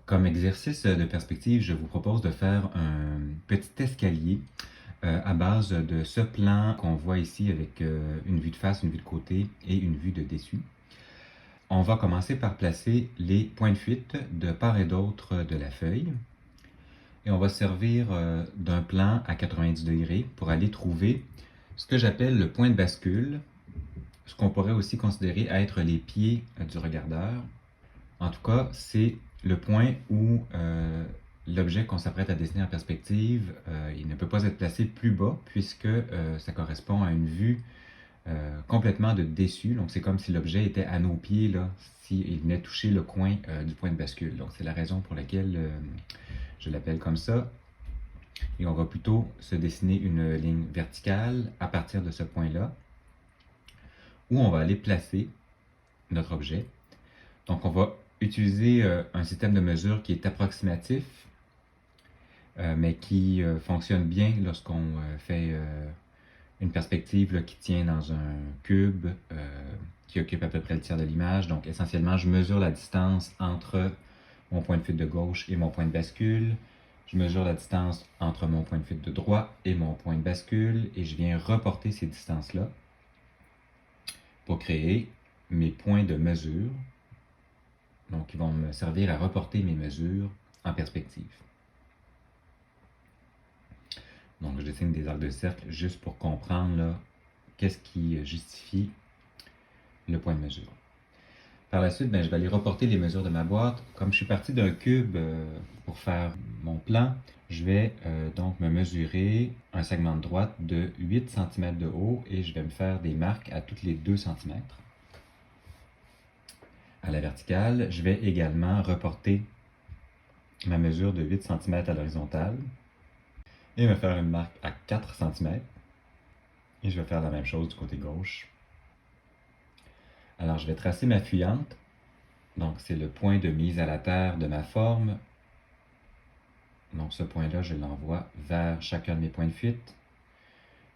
Comme exercice de perspective, je vous propose de faire un petit escalier à base de ce plan qu'on voit ici avec une vue de face, une vue de côté et une vue de dessus. On va commencer par placer les points de fuite de part et d'autre de la feuille. Et on va se servir d'un plan à 90 degrés pour aller trouver ce que j'appelle le point de bascule, ce qu'on pourrait aussi considérer être les pieds du regardeur. En tout cas, c'est le point où l'objet qu'on s'apprête à dessiner en perspective, il ne peut pas être placé plus bas puisque ça correspond à une vue complètement de dessus. Donc c'est comme si l'objet était à nos pieds, là, s'il venait toucher le coin du point de bascule. Donc c'est la raison pour laquelle je l'appelle comme ça. Et on va plutôt se dessiner une ligne verticale à partir de ce point-là, où on va aller placer notre objet. Donc on va utiliser un système de mesure qui est approximatif, mais qui fonctionne bien lorsqu'on fait une perspective là, qui tient dans un cube qui occupe à peu près le tiers de l'image. Donc essentiellement, je mesure la distance entre mon point de fuite de gauche et mon point de bascule. Je mesure la distance entre mon point de fuite de droite et mon point de bascule et je viens reporter ces distances-là pour créer mes points de mesure. Donc, ils vont me servir à reporter mes mesures en perspective. Donc, je dessine des arcs de cercle juste pour comprendre là, qu'est-ce qui justifie le point de mesure. Par la suite, je vais aller reporter les mesures de ma boîte. Comme je suis parti d'un cube pour faire mon plan, je vais donc me mesurer un segment de droite de 8 cm de haut et je vais me faire des marques à toutes les 2 cm. À la verticale, je vais également reporter ma mesure de 8 cm à l'horizontale et me faire une marque à 4 cm. Et je vais faire la même chose du côté gauche. Alors je vais tracer ma fuyante. Donc c'est le point de mise à la terre de ma forme. Donc ce point-là, je l'envoie vers chacun de mes points de fuite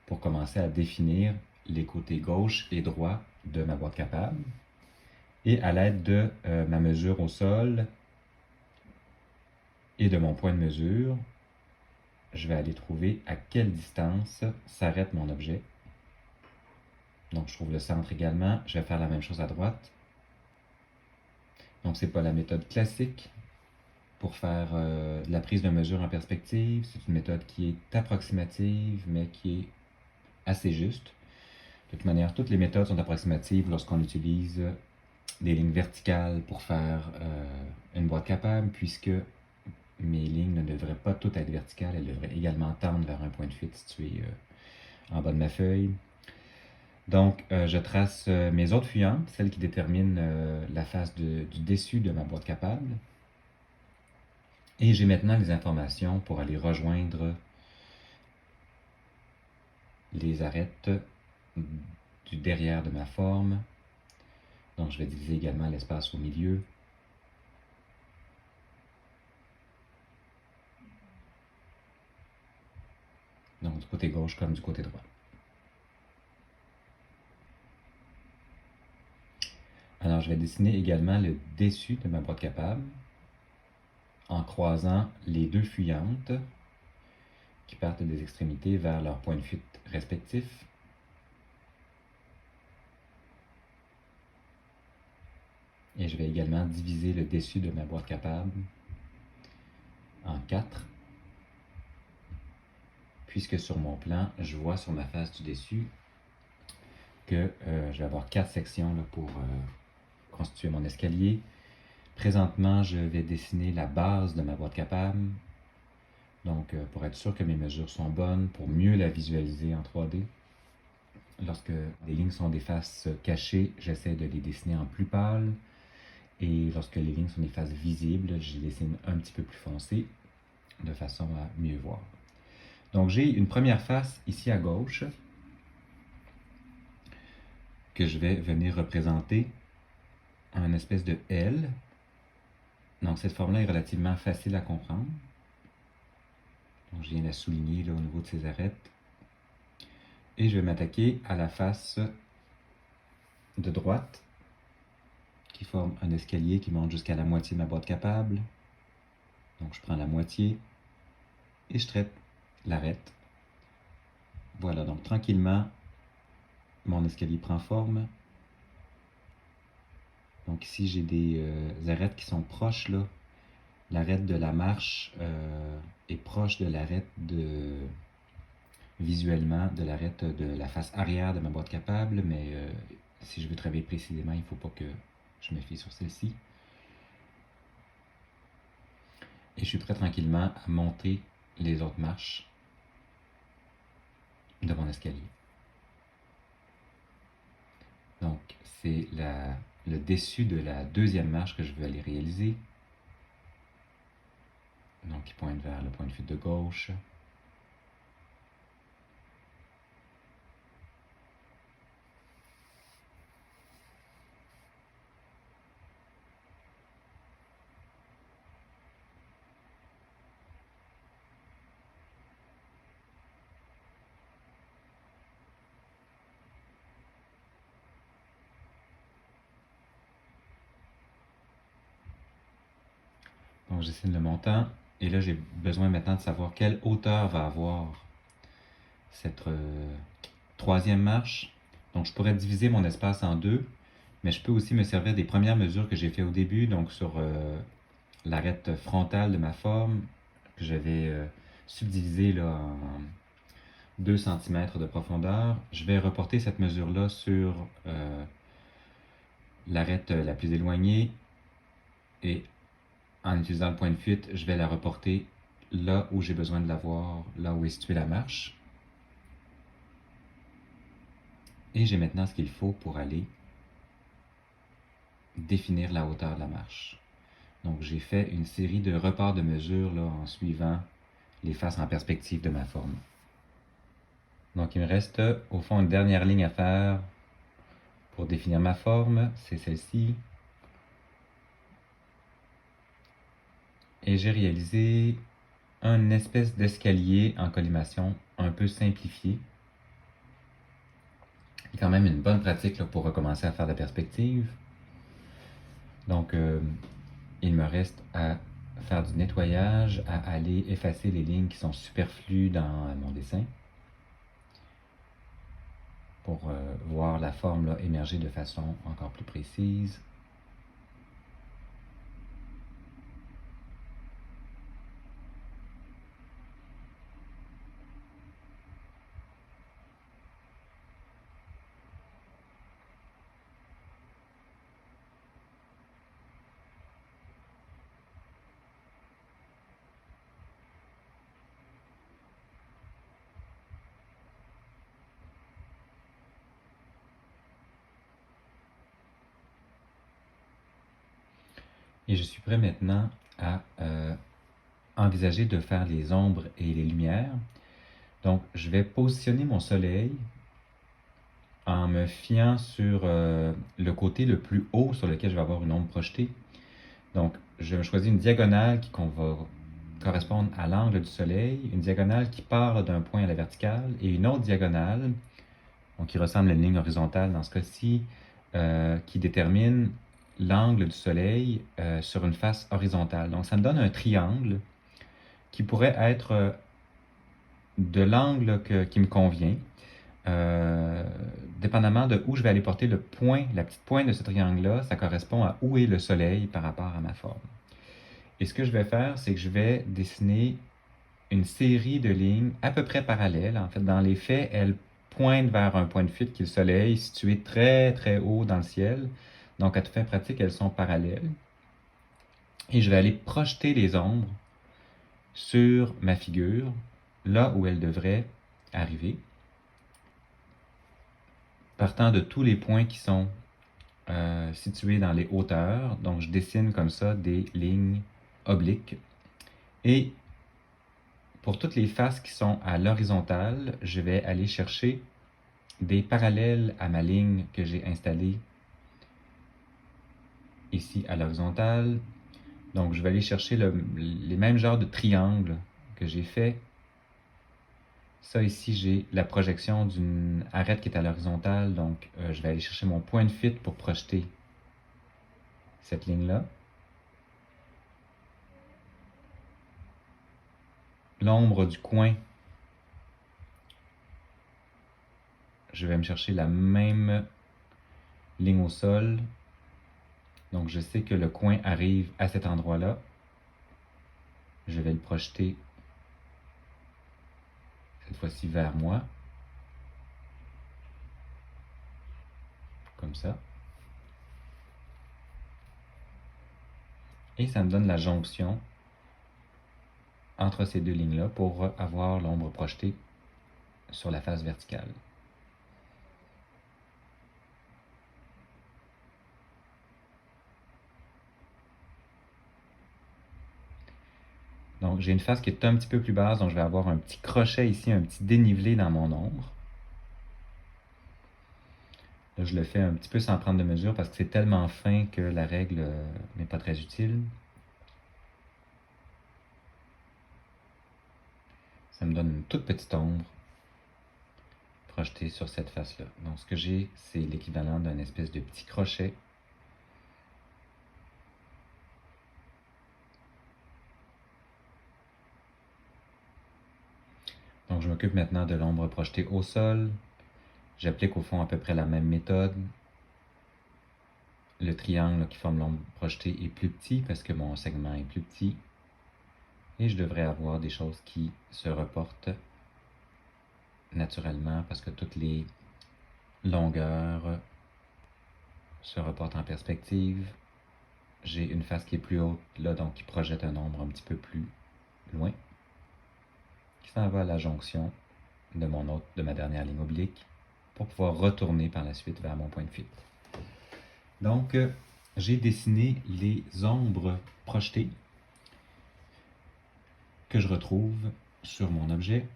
pour commencer à définir les côtés gauche et droit de ma boîte capable. Et à l'aide de ma mesure au sol et de mon point de mesure, je vais aller trouver à quelle distance s'arrête mon objet. Donc je trouve le centre également. Je vais faire la même chose à droite. Donc c'est pas la méthode classique pour faire de la prise de mesure en perspective. C'est une méthode qui est approximative, mais qui est assez juste. De toute manière, toutes les méthodes sont approximatives lorsqu'on utilise des lignes verticales pour faire une boîte capable, puisque mes lignes ne devraient pas toutes être verticales, elles devraient également tendre vers un point de fuite situé en bas de ma feuille. Donc, je trace mes autres fuyantes, celles qui déterminent la face du dessus de ma boîte capable. Et j'ai maintenant les informations pour aller rejoindre les arêtes du derrière de ma forme. Donc, je vais diviser également l'espace au milieu. Donc, du côté gauche comme du côté droit. Alors, je vais dessiner également le dessus de ma boîte capable en croisant les deux fuyantes qui partent des extrémités vers leurs points de fuite respectifs. Et je vais également diviser le dessus de ma boîte capable en 4, puisque sur mon plan, je vois sur ma face du dessus que je vais avoir 4 sections là, pour constituer mon escalier. Présentement, je vais dessiner la base de ma boîte capable. Donc, pour être sûr que mes mesures sont bonnes, pour mieux la visualiser en 3D. Lorsque les lignes sont des faces cachées, j'essaie de les dessiner en plus pâle. Et lorsque les lignes sont des faces visibles, je les dessine un petit peu plus foncées, de façon à mieux voir. Donc, j'ai une première face ici à gauche, que je vais venir représenter en espèce de L. Donc, cette forme-là est relativement facile à comprendre. Donc, je viens la souligner là, au niveau de ses arêtes. Et je vais m'attaquer à la face de droite, qui forme un escalier qui monte jusqu'à la moitié de ma boîte capable. Donc je prends la moitié et je traite l'arête. Voilà, donc tranquillement, mon escalier prend forme. Donc ici, j'ai des arêtes qui sont proches là. L'arête de la marche est proche de l'arête visuellement, de l'arête de la face arrière de ma boîte capable, mais si je veux travailler précisément, il ne faut pas que je me fie sur celle-ci. Et je suis prêt tranquillement à monter les autres marches de mon escalier. Donc, c'est le dessus de la deuxième marche que je veux aller réaliser. Donc, qui pointe vers le point de fuite de gauche. Donc, je dessine le montant. Et là, j'ai besoin maintenant de savoir quelle hauteur va avoir cette troisième marche. Donc, je pourrais diviser mon espace en deux, mais je peux aussi me servir des premières mesures que j'ai fait au début, donc sur l'arête frontale de ma forme, que j'avais subdivisé là, en 2 cm de profondeur. Je vais reporter cette mesure-là sur l'arête la plus éloignée et en utilisant le point de fuite, je vais la reporter là où j'ai besoin de la voir, là où est située la marche. Et j'ai maintenant ce qu'il faut pour aller définir la hauteur de la marche. Donc j'ai fait une série de reports de mesure là, en suivant les faces en perspective de ma forme. Donc il me reste au fond une dernière ligne à faire pour définir ma forme, c'est celle-ci. Et j'ai réalisé une espèce d'escalier en collimation un peu simplifié. C'est quand même une bonne pratique là, pour recommencer à faire de la perspective. Donc il me reste à faire du nettoyage, à aller effacer les lignes qui sont superflues dans mon dessin pour voir la forme là, émerger de façon encore plus précise. Et je suis prêt maintenant à envisager de faire les ombres et les lumières. Donc, je vais positionner mon soleil en me fiant sur le côté le plus haut sur lequel je vais avoir une ombre projetée. Donc, je vais choisir une diagonale qui va correspondre à l'angle du soleil, une diagonale qui part d'un point à la verticale et une autre diagonale, donc qui ressemble à une ligne horizontale dans ce cas-ci, qui détermine l'angle du soleil sur une face horizontale. Donc, ça me donne un triangle qui pourrait être de l'angle qui me convient, dépendamment de où je vais aller porter le point, la petite pointe de ce triangle-là, ça correspond à où est le soleil par rapport à ma forme. Et ce que je vais faire, c'est que je vais dessiner une série de lignes à peu près parallèles. En fait, dans les faits, elles pointent vers un point de fuite qui est le soleil, situé très très haut dans le ciel. Donc, à toute fin pratique, elles sont parallèles. Et je vais aller projeter les ombres sur ma figure, là où elles devraient arriver, partant de tous les points qui sont situés dans les hauteurs. Donc, je dessine comme ça des lignes obliques. Et pour toutes les faces qui sont à l'horizontale, je vais aller chercher des parallèles à ma ligne que j'ai installée ici à l'horizontale. Donc, je vais aller chercher les mêmes genres de triangles que j'ai fait. Ça ici, j'ai la projection d'une arête qui est à l'horizontale. Donc, je vais aller chercher mon point de fuite pour projeter cette ligne-là. l'ombre du coin, je vais me chercher la même ligne au sol. Donc je sais que le coin arrive à cet endroit-là. Je vais le projeter cette fois-ci vers moi. Comme ça. Et ça me donne la jonction entre ces deux lignes-là pour avoir l'ombre projetée sur la face verticale. Donc j'ai une face qui est un petit peu plus basse, donc je vais avoir un petit crochet ici, un petit dénivelé dans mon ombre. Là, je le fais un petit peu sans prendre de mesure parce que c'est tellement fin que la règle n'est pas très utile. Ça me donne une toute petite ombre projetée sur cette face-là. Donc ce que j'ai, c'est l'équivalent d'un espèce de petit crochet. Donc je m'occupe maintenant de l'ombre projetée au sol. J'applique au fond à peu près la même méthode. Le triangle qui forme l'ombre projetée est plus petit parce que mon segment est plus petit. Et je devrais avoir des choses qui se reportent naturellement parce que toutes les longueurs se reportent en perspective. J'ai une face qui est plus haute là, donc qui projette un ombre un petit peu plus loin, qui s'en va à la jonction de ma dernière ligne oblique pour pouvoir retourner par la suite vers mon point de fuite. Donc, j'ai dessiné les ombres projetées que je retrouve sur mon objet.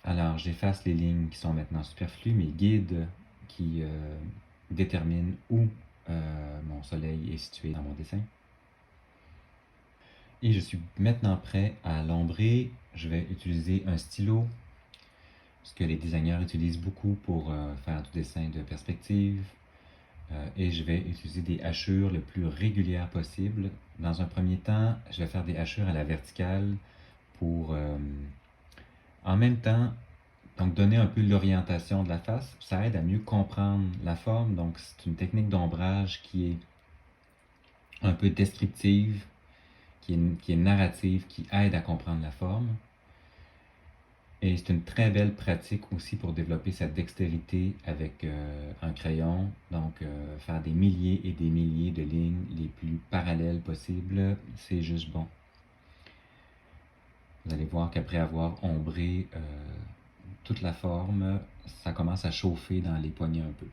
Alors, j'efface les lignes qui sont maintenant superflues, mes guides qui déterminent où mon soleil est situé dans mon dessin. Et je suis maintenant prêt à l'ombrer. Je vais utiliser un stylo, ce que les designers utilisent beaucoup pour faire du dessin de perspective. Et je vais utiliser des hachures le plus régulières possible. Dans un premier temps, je vais faire des hachures à la verticale pour, en même temps, donc donner un peu l'orientation de la face. Ça aide à mieux comprendre la forme. Donc c'est une technique d'ombrage qui est un peu descriptive, qui est narrative, qui aide à comprendre la forme. Et c'est une très belle pratique aussi pour développer sa dextérité avec un crayon. Donc, faire des milliers et des milliers de lignes les plus parallèles possibles, c'est juste bon. Vous allez voir qu'après avoir ombré toute la forme, ça commence à chauffer dans les poignets un peu.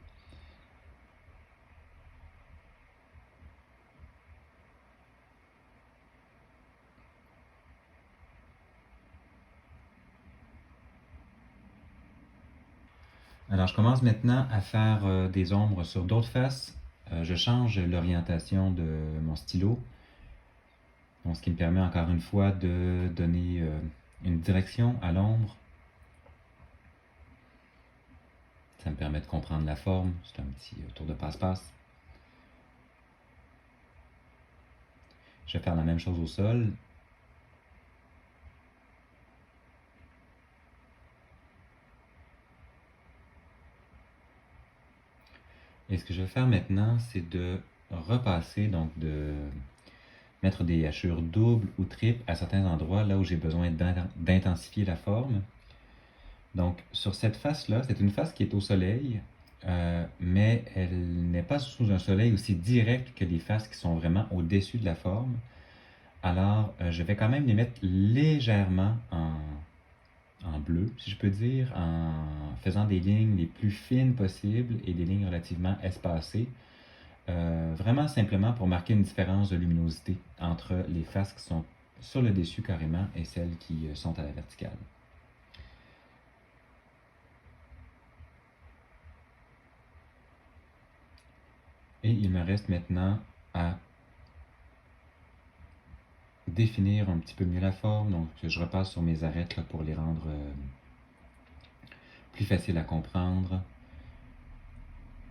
Alors, je commence maintenant à faire des ombres sur d'autres faces. Je change l'orientation de mon stylo, donc, ce qui me permet encore une fois de donner une direction à l'ombre. Ça me permet de comprendre la forme. C'est un petit tour de passe-passe. Je vais faire la même chose au sol. Et ce que je vais faire maintenant, c'est de repasser, donc de mettre des hachures doubles ou triples à certains endroits, là où j'ai besoin d'intensifier la forme. Donc, sur cette face-là, c'est une face qui est au soleil, mais elle n'est pas sous un soleil aussi direct que les faces qui sont vraiment au-dessus de la forme. Alors, je vais quand même les mettre légèrement en bleu, si je peux dire, en faisant des lignes les plus fines possibles et des lignes relativement espacées. Vraiment simplement pour marquer une différence de luminosité entre les faces qui sont sur le dessus carrément et celles qui sont à la verticale. Et il me reste maintenant à définir un petit peu mieux la forme. Donc je repasse sur mes arêtes là, pour les rendre plus faciles à comprendre.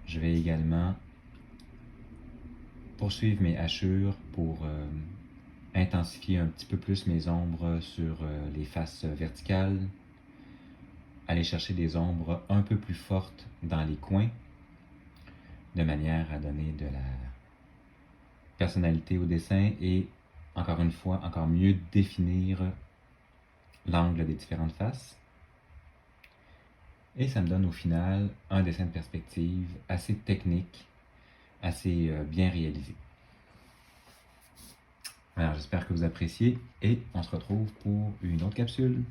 Je vais également poursuivre mes hachures pour intensifier un petit peu plus mes ombres sur les faces verticales, aller chercher des ombres un peu plus fortes dans les coins, de manière à donner de la personnalité au dessin et, encore une fois, encore mieux définir l'angle des différentes faces. Et ça me donne au final un dessin de perspective assez technique, assez bien réalisé. Alors j'espère que vous appréciez et on se retrouve pour une autre capsule.